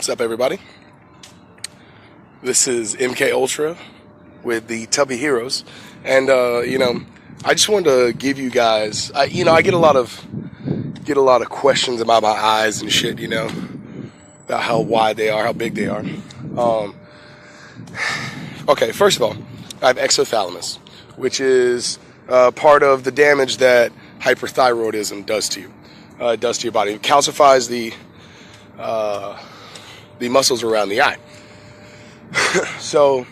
What's up, everybody? This is MKUlTRA with the Tubby Heroes, and I just wanted to give you guys. I get a lot of questions about my eyes and shit. About how wide they are, how big they are. Okay, first of all, I have exothalamus, which is part of the damage that hyperthyroidism does to you. It does to your body. It calcifies the muscles around the eye. So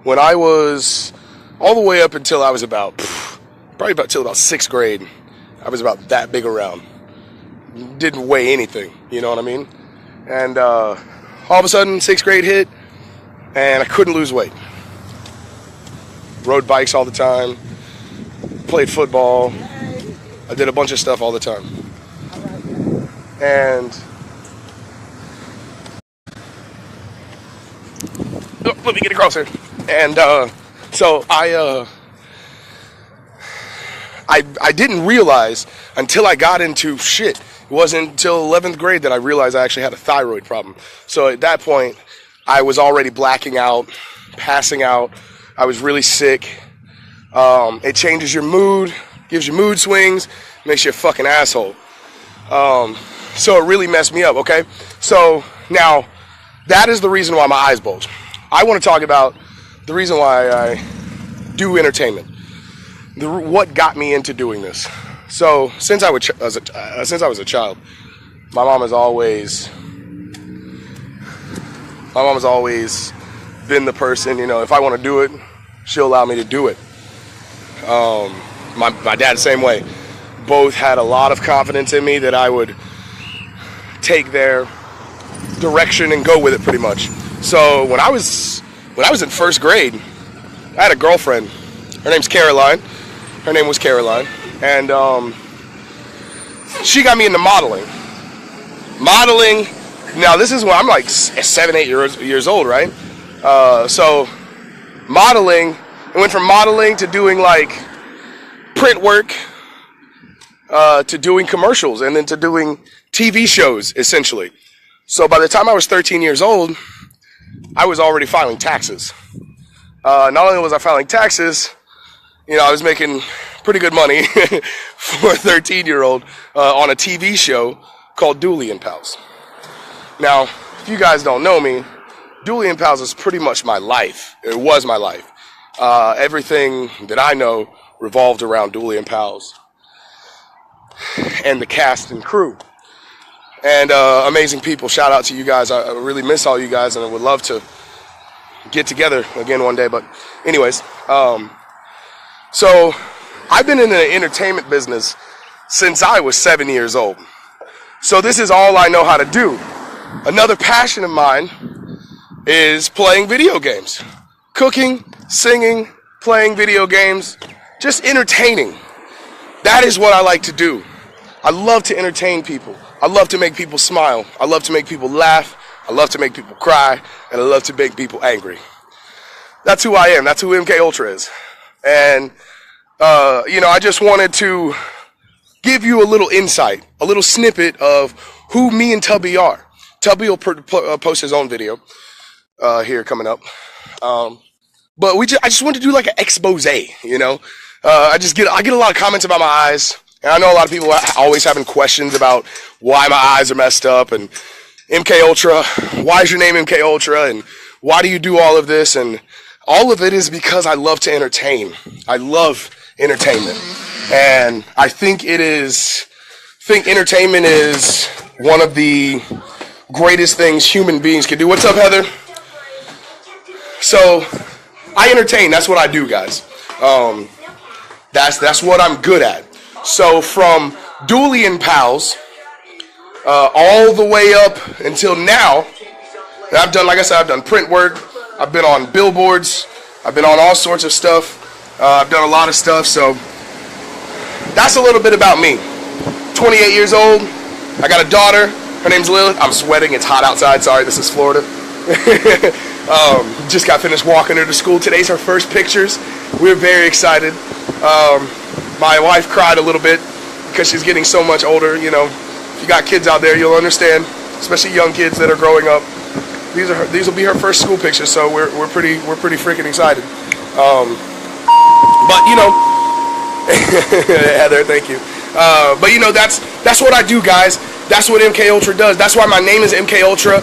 when I was all the way up until I was probably till about 6th grade, I was about that big around. Didn't weigh anything, you know what I mean? And all of a sudden 6th grade hit and I couldn't lose weight. Rode bikes all the time, played football. I did a bunch of stuff all the time. And let me get across here. And so I didn't realize until I got into shit. It wasn't until 11th grade that I realized I actually had a thyroid problem. So at that point, I was already blacking out, passing out. I was really sick. It changes your mood, gives you mood swings, makes you a fucking asshole. So it really messed me up, okay? So now, that is the reason why my eyes bulge. I want to talk about the reason why I do entertainment. What got me into doing this. So since I was a child, my mom has always been the person. If I want to do it, she'll allow me to do it. My dad, the same way. Both had a lot of confidence in me that I would take their direction and go with it pretty much. So when I was in 1st grade, I had a girlfriend. Her name's Caroline. Her name was Caroline. And she got me into modeling. Modeling, now this is when I'm like 7, 8 years old, right? So modeling, I went from modeling to doing like print work, to doing commercials, and then to doing TV shows, essentially. So by the time I was 13 years old, I was already filing taxes. Not only was I filing taxes, I was making pretty good money for a 13-year-old on a TV show called Dooley and Pals. Now, if you guys don't know me, Dooley and Pals is pretty much my life. It was my life. Everything that I know revolved around Dooley and Pals and the cast and crew. And amazing people. Shout out to you guys. I really miss all you guys, and I would love to get together again one day. But anyways, so I've been in the entertainment business since I was 7 years old. So this is all I know how to do. Another passion of mine is playing video games. Cooking, singing, playing video games, just entertaining. That is what I like to do. I love to entertain people. I love to make people smile. I love to make people laugh. I love to make people cry. And I love to make people angry. That's who I am. That's who MKUlTRA is. And, I just wanted to give you a little insight, a little snippet of who me and Tubby are. Tubby will post his own video here coming up. But I just wanted to do like an expose, I get a lot of comments about my eyes. And I know a lot of people are always having questions about why my eyes are messed up, and MKUlTRA, why is your name MKUlTRA, and why do you do all of this? And all of it is because I love to entertain. I love entertainment. And I think entertainment is one of the greatest things human beings can do. What's up, Heather? So I entertain. That's what I do, guys. That's what I'm good at. So from Dooley and Pals, all the way up until now, I've done, like I said, I've done print work. I've been on billboards. I've been on all sorts of stuff. I've done a lot of stuff. So that's a little bit about me. 28 years old. I got a daughter. Her name's Lilith. I'm sweating. It's hot outside. Sorry, this is Florida. Just got finished walking her to school. Today's her first pictures. We're very excited. My wife cried a little bit because she's getting so much older. If you got kids out there, you'll understand. especially young kids that are growing up. These will be her first school pictures, so we're pretty freaking excited. But you know, Heather, thank you. But you know, that's what I do, guys. That's what MKUltra does. That's why my name is MKUltra.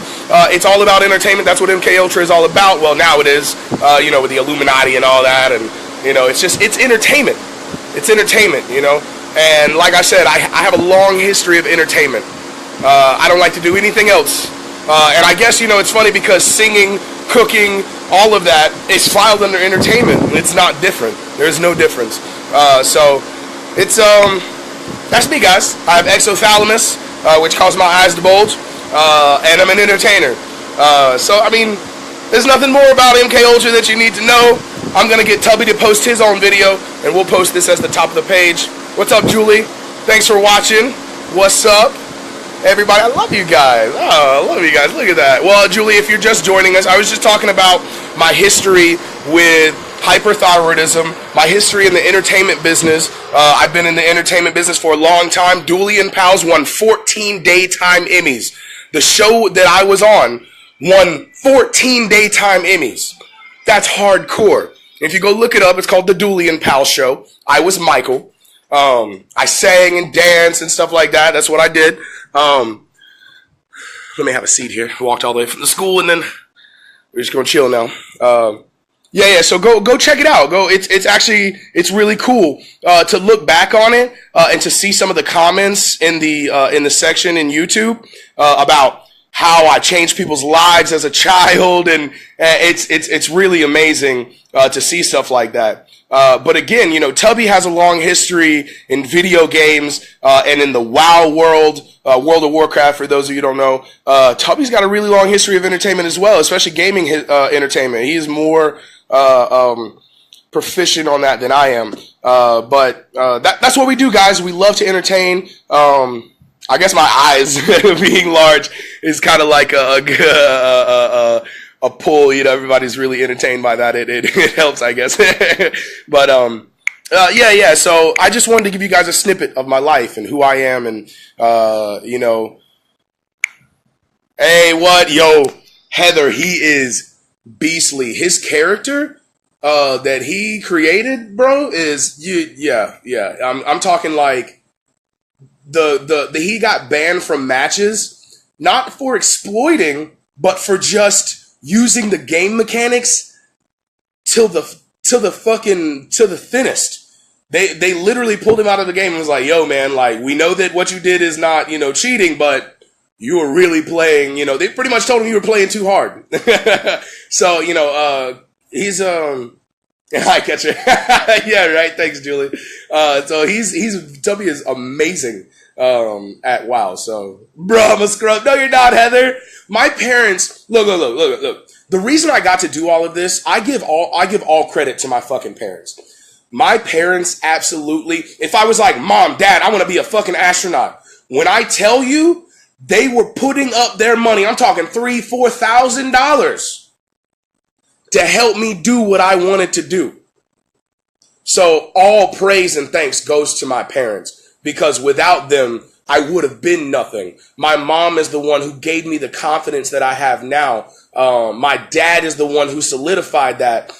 It's all about entertainment. That's what MKUltra is all about. Well, now it is, you know, with the Illuminati and all that, and you know, it's entertainment. It's entertainment, you know. And like I said, I have a long history of entertainment. I don't like to do anything else. And I guess, you know, it's funny because singing, cooking, all of that is filed under entertainment. It's not different. There's no difference. So it's that's me, guys. I have exothalamus, which causes my eyes to bulge, and I'm an entertainer. So I mean, there's nothing more about MKUltra that you need to know. I'm gonna get Tubby to post his own video, and we'll post this as the top of the page. What's up, Julie? Thanks for watching. What's up, everybody? I love you guys. Oh, I love you guys. Look at that. Well, Julie, if you're just joining us, I was just talking about my history with hyperthyroidism, my history in the entertainment business. I've been in the entertainment business for a long time. Dooley and Pals won 14 daytime Emmys. The show that I was on won 14 daytime Emmys. That's hardcore. If you go look it up, it's called the Dooley and Pals Show. I was Michael. I sang and danced and stuff like that. That's what I did. Let me have a seat here. I walked all the way from the school, and then we're just gonna chill now. Yeah. So go check it out. It's really cool to look back on it and to see some of the comments in the section in YouTube about how I changed people's lives as a child, and it's really amazing to see stuff like that. But again, you know, Tubby has a long history in video games and in the WoW world, World of Warcraft. For those of you who don't know, Tubby's got a really long history of entertainment as well, especially gaming entertainment. He is more proficient on that than I am. But that's what we do, guys. We love to entertain. I guess my eyes being large is kind of like a pull. You know, everybody's really entertained by that. It helps, I guess. But yeah. So I just wanted to give you guys a snippet of my life and who I am, and you know, hey, what, yo, Heather, he is beastly. His character that he created, bro, is yeah. I'm talking like the he got banned from matches, not for exploiting, but for just using the game mechanics to the thinnest. They literally pulled him out of the game and was like, yo, man, like, we know that what you did is not, you know, cheating, but you were really playing, you know, they pretty much told him you were playing too hard. So, you know, he's I catch it. Yeah, right. Thanks, Julie. So Tubby is amazing at WoW. So, bro, I'm a scrub. No, you're not, Heather. My parents, look. The reason I got to do all of this, I give all credit to my fucking parents. My parents absolutely, if I was like, Mom, Dad, I want to be a fucking astronaut. When I tell you, they were putting up their money, I'm talking $3,000-$4,000 to help me do what I wanted to do. So all praise and thanks goes to my parents, because without them, I would have been nothing. My mom is the one who gave me the confidence that I have now. My dad is the one who solidified that.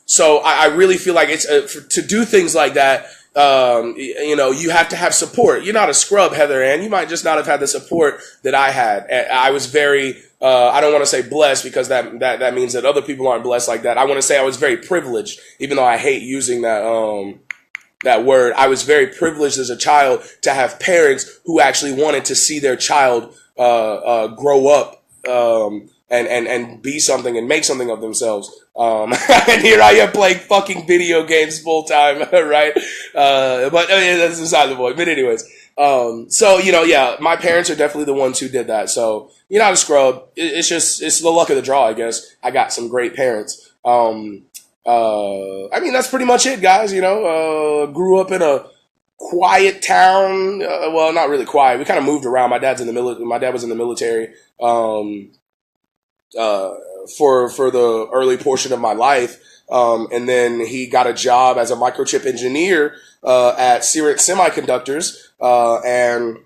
So I really feel like it's to do things like that. You know, you have to have support. You're not a scrub, Heather Ann. You might just not have had the support that I had. I was very, I don't want to say blessed, because that means that other people aren't blessed like that. I want to say I was very privileged, even though I hate using that word. I was very privileged as a child to have parents who actually wanted to see their child grow up and be something and make something of themselves. And here I am playing fucking video games full time, right? But that's beside the point. But anyways, so, you know, yeah, my parents are definitely the ones who did that. So you're not a scrub. It's the luck of the draw, I guess. I got some great parents. I mean, that's pretty much it, guys. You know, grew up in a quiet town. Well, not really quiet. We kind of moved around. My dad was in the military. For the early portion of my life. And then he got a job as a microchip engineer, at Semiconductors. And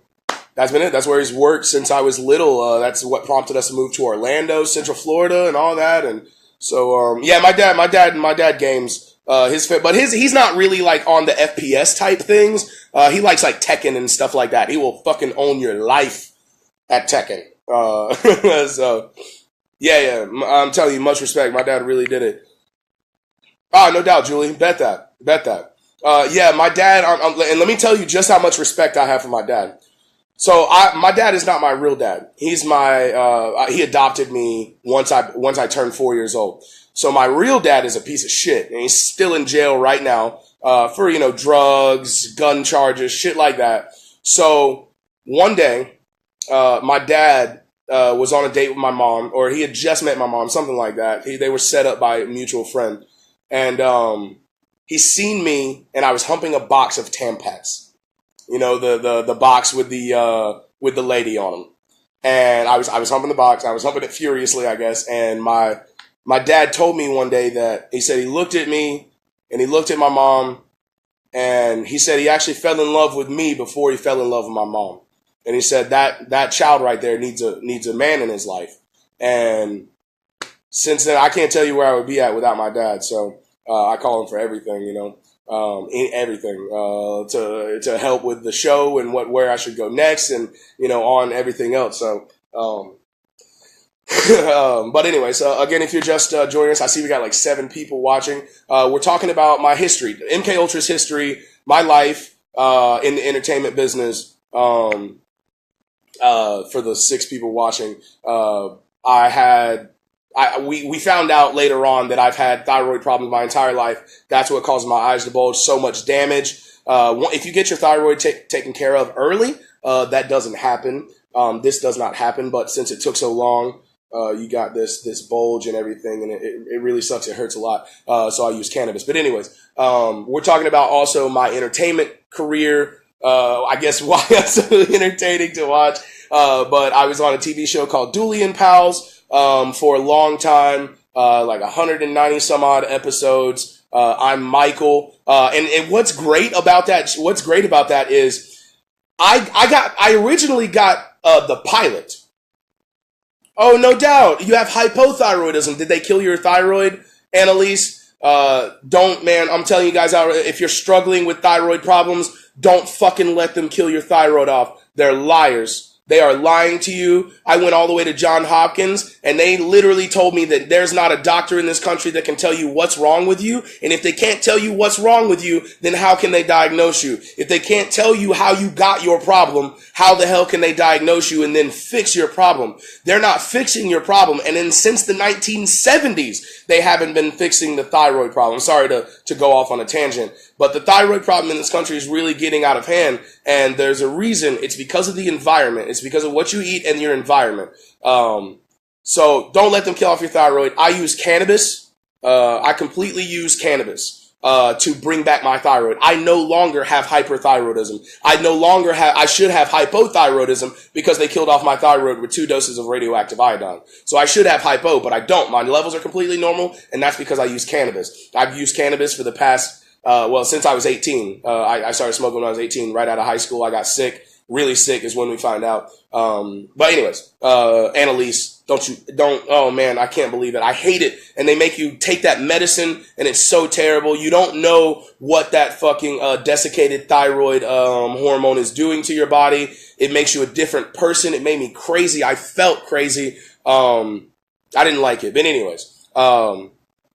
that's been it. That's where he's worked since I was little. That's what prompted us to move to Orlando, Central Florida, and all that. And so, yeah, my dad games. He's not really like on the FPS type things. He likes like Tekken and stuff like that. He will fucking own your life at Tekken. So yeah, I'm telling you, much respect. My dad really did it. Ah, no doubt, Julie. Bet that. Yeah, my dad. And let me tell you just how much respect I have for my dad. So my dad is not my real dad. He's he adopted me once I turned 4 years old. So my real dad is a piece of shit, and he's still in jail right now for drugs, gun charges, shit like that. So one day, my dad was on a date with my mom, or he had just met my mom, something like that. They were set up by a mutual friend, and he's seen me, and I was humping a box of Tampax. The box with the lady on them, and I was humping the box. I was humping it furiously, I guess, and my dad told me one day that he said he looked at me and he looked at my mom, and he said he actually fell in love with me before he fell in love with my mom. And he said that child right there needs a man in his life. And since then, I can't tell you where I would be at without my dad. So I call him for everything, everything to help with the show and where I should go next, and on everything else. So. But anyway, so again, if you're just joining us, I see we got like 7 people watching. We're talking about my history, MKUlTRA's history, my life in the entertainment business. For the 6 people watching, we found out later on that I've had thyroid problems my entire life. That's what caused my eyes to bulge, so much damage. If you get your thyroid taken care of early, that doesn't happen. This does not happen, but since it took so long, you got this bulge and everything, and it really sucks. It hurts a lot. So I use cannabis. But anyways, we're talking about also my entertainment career. I guess why it's so entertaining to watch. But I was on a TV show called Dooley and Pals for a long time, like 190 some odd episodes. I'm Michael. And what's great about that is I originally got the pilot. Oh, no doubt. You have hypothyroidism. Did they kill your thyroid, Annalise? Don't, man. I'm telling you guys out, if you're struggling with thyroid problems, don't fucking let them kill your thyroid off. They're liars. They are lying to you. I went all the way to Johns Hopkins, and they literally told me that there's not a doctor in this country that can tell you what's wrong with you. And if they can't tell you what's wrong with you, then how can they diagnose you? If they can't tell you how you got your problem, how the hell can they diagnose you and then fix your problem? They're not fixing your problem. And then since the 1970s, they haven't been fixing the thyroid problem. Sorry to go off on a tangent, but the thyroid problem in this country is really getting out of hand. And there's a reason. It's because of the environment. It's because of what you eat and your environment. So don't let them kill off your thyroid. I use cannabis. I completely use cannabis to bring back my thyroid. I no longer have hyperthyroidism. I should have hypothyroidism because they killed off my thyroid with 2 doses of radioactive iodine. So I should have hypo, but I don't. My levels are completely normal, and that's because I use cannabis. I've used cannabis for the past, since I was 18. I started smoking when I was 18, right out of high school. I got sick. Really sick is when we find out. But anyways, Annalise, oh man, I can't believe it. I hate it. And they make you take that medicine, and it's so terrible. You don't know what that fucking desiccated thyroid hormone is doing to your body. It makes you a different person. It made me crazy. I felt crazy. I didn't like it. But anyways,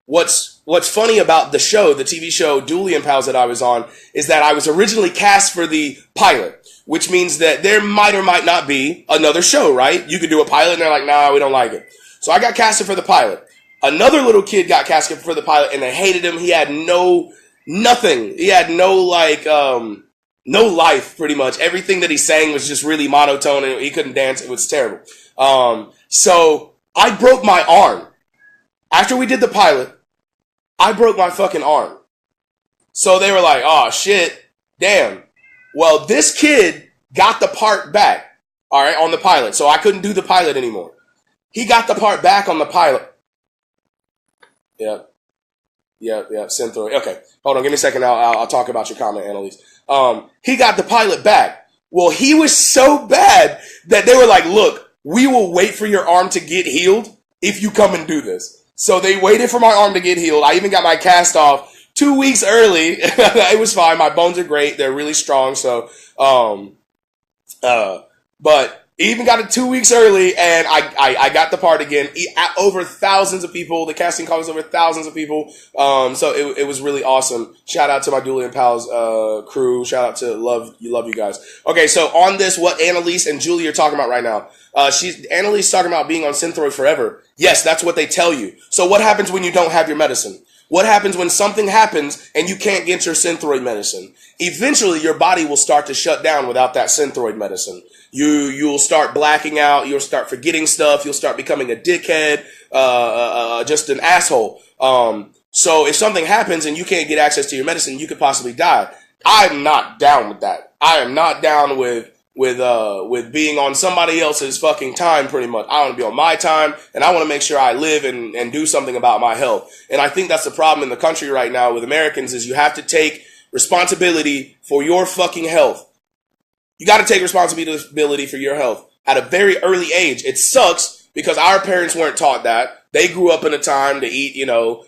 what's funny about the show, the TV show Dooley and Pals that I was on, is that I was originally cast for the pilot, which means that there might or might not be another show, right? You could do a pilot and they're like, nah, we don't like it. So I got casted for the pilot. Another little kid got casted for the pilot and they hated him. He had nothing. He had no life pretty much. Everything that he sang was just really monotone and he couldn't dance. It was terrible. So I broke my arm. After we did the pilot, I broke my fucking arm. So they were like, oh shit, damn. Well, this kid got the part back, all right, on the pilot. So I couldn't do the pilot anymore. He got the part back on the pilot. Yep, send through. Okay, hold on, give me a second. I'll talk about your comment, Annalise. He got the pilot back. Well, he was so bad that they were like, look, we will wait for your arm to get healed if you come and do this. So they waited for my arm to get healed. I even got my cast off 2 weeks early. It was fine. My bones are great. They're really strong. So, but even got it 2 weeks early, and I got the part again. Over thousands of people. The casting call was over thousands of people. So it was really awesome. Shout out to my Dooley and Pals crew. Shout out to love you guys. Okay, so on this, what Annalise and Julie are talking about right now. Annalise talking about being on Synthroid forever. Yes, that's what they tell you. So what happens when you don't have your medicine? What happens when something happens and you can't get your Synthroid medicine? Eventually, your body will start to shut down without that Synthroid medicine. You'll start blacking out. You'll start forgetting stuff. You'll start becoming a dickhead, just an asshole. So if something happens and you can't get access to your medicine, you could possibly die. I'm not down with that. I am not down with being on somebody else's fucking time, pretty much. I want to be on my time, and I want to make sure I live and do something about my health. And I think that's the problem in the country right now with Americans is you have to take responsibility for your fucking health. You got to take responsibility for your health at a very early age. It sucks because our parents weren't taught that. They grew up in a time to eat,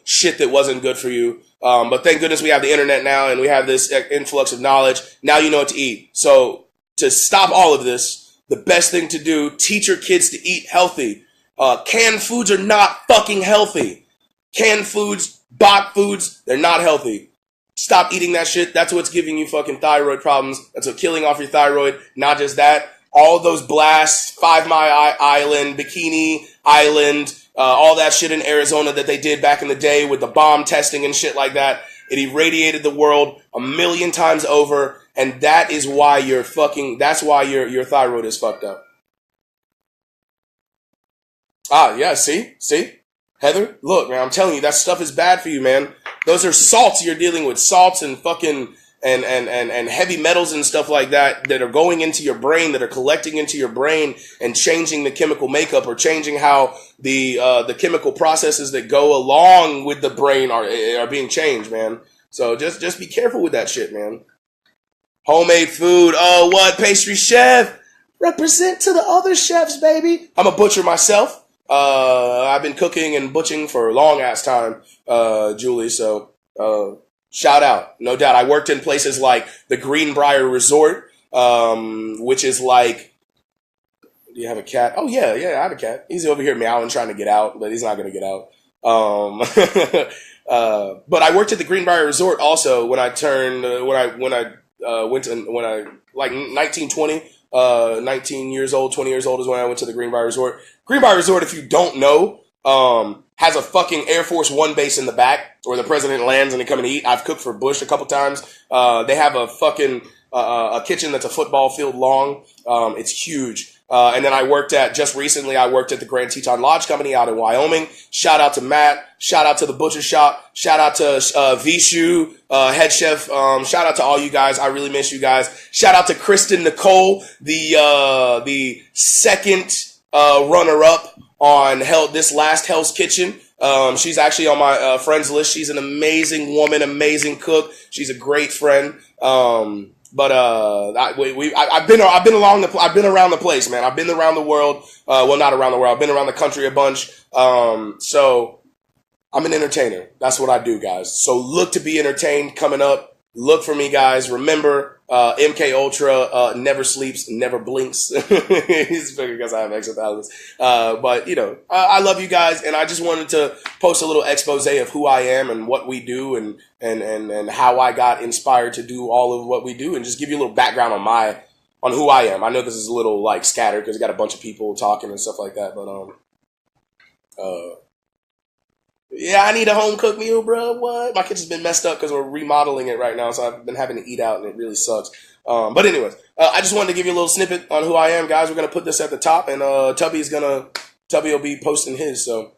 shit that wasn't good for you. But thank goodness we have the internet now and we have this influx of knowledge. Now you know what to eat. So to stop all of this, the best thing to do, teach your kids to eat healthy. Canned foods are not fucking healthy. Canned foods, bot foods, they're not healthy. Stop eating that shit. That's what's giving you fucking thyroid problems. That's what's killing off your thyroid. Not just that. All those blasts, 5 Mile Island, Bikini Island, all that shit in Arizona that they did back in the day with the bomb testing and shit like that. It irradiated the world 1,000,000 times over. And that is why your thyroid is fucked up. Yeah, see? Heather, look, man, I'm telling you, that stuff is bad for you, man. Those are salts you're dealing with. Salts and fucking and heavy metals and stuff like that are going into your brain, that are collecting into your brain and changing the chemical makeup or changing how the chemical processes that go along with the brain are being changed, man. So just be careful with that shit, man. Homemade food. Oh, what? Pastry chef. Represent to the other chefs, baby. I'm a butcher myself. I've been cooking and butching for a long ass time, Julie. So, shout out. No doubt. I worked in places like the Greenbrier Resort, which is like, do you have a cat? Oh yeah, I have a cat. He's over here meowing, trying to get out, but he's not going to get out. But I worked at the Greenbrier Resort also when I turned, like 19, 20, 19 years old, 20 years old is when I went to the Greenbrier Resort. Greenbrier Resort, if you don't know, has a fucking Air Force One base in the back where the president lands and they come and eat. I've cooked for Bush a couple times. They have a fucking, a kitchen that's a football field long. It's huge. And then just recently I worked at the Grand Teton Lodge Company out in Wyoming. Shout out to Matt. Shout out to the Butcher Shop. Shout out to Vishu, head chef. Shout out to all you guys. I really miss you guys. Shout out to Kristen Nicole, the second runner-up on this last Hell's Kitchen. She's actually on my friends list. She's an amazing woman, amazing cook. She's a great friend. But I've been around the place, man. I've been around the world. Well, not around the world. I've been around the country a bunch. So I'm an entertainer. That's what I do, guys. So look to be entertained coming up. Look for me, guys. Remember, MKUlTRA never sleeps, never blinks. It's because I have exophalanges. But I love you guys, and I just wanted to post a little expose of who I am and what we do, and how I got inspired to do all of what we do, and just give you a little background on who I am. I know this is a little like scattered because I got a bunch of people talking and stuff like that, but yeah, I need a home cooked meal, bro. What? My kitchen's been messed up because we're remodeling it right now, so I've been having to eat out, and it really sucks. But anyways, I just wanted to give you a little snippet on who I am, guys. We're gonna put this at the top, and Tubby will be posting his. So,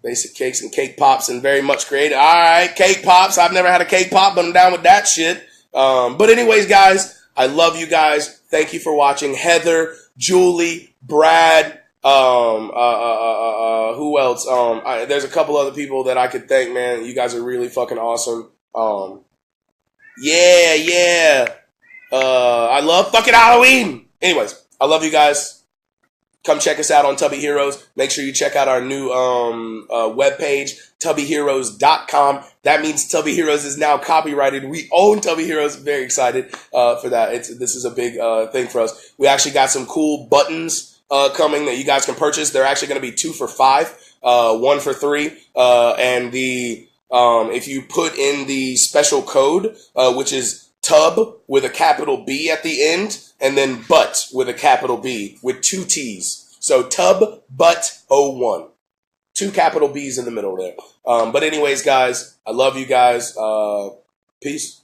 basic cakes and cake pops, and very much creative. All right, cake pops. I've never had a cake pop, but I'm down with that shit. But anyways, guys, I love you guys. Thank you for watching. Heather, Julie, Brad. Who else? There's a couple other people that I could thank, man. You guys are really fucking awesome. Yeah. I love fucking Halloween. Anyways, I love you guys. Come check us out on Tubby Heroes. Make sure you check out our new webpage, tubbyheroes.com. That means Tubby Heroes is now copyrighted. We own Tubby Heroes. Very excited for that. This is a big thing for us. We actually got some cool buttons coming that you guys can purchase. They're actually going to be 2 for $5, 1 for $3, and if you put in the special code, which is Tub with a capital B at the end, and then Butt with a capital B with 2 T's. So Tub Butt 01. 2 capital B's in the middle there. But anyways, guys, I love you guys. Peace.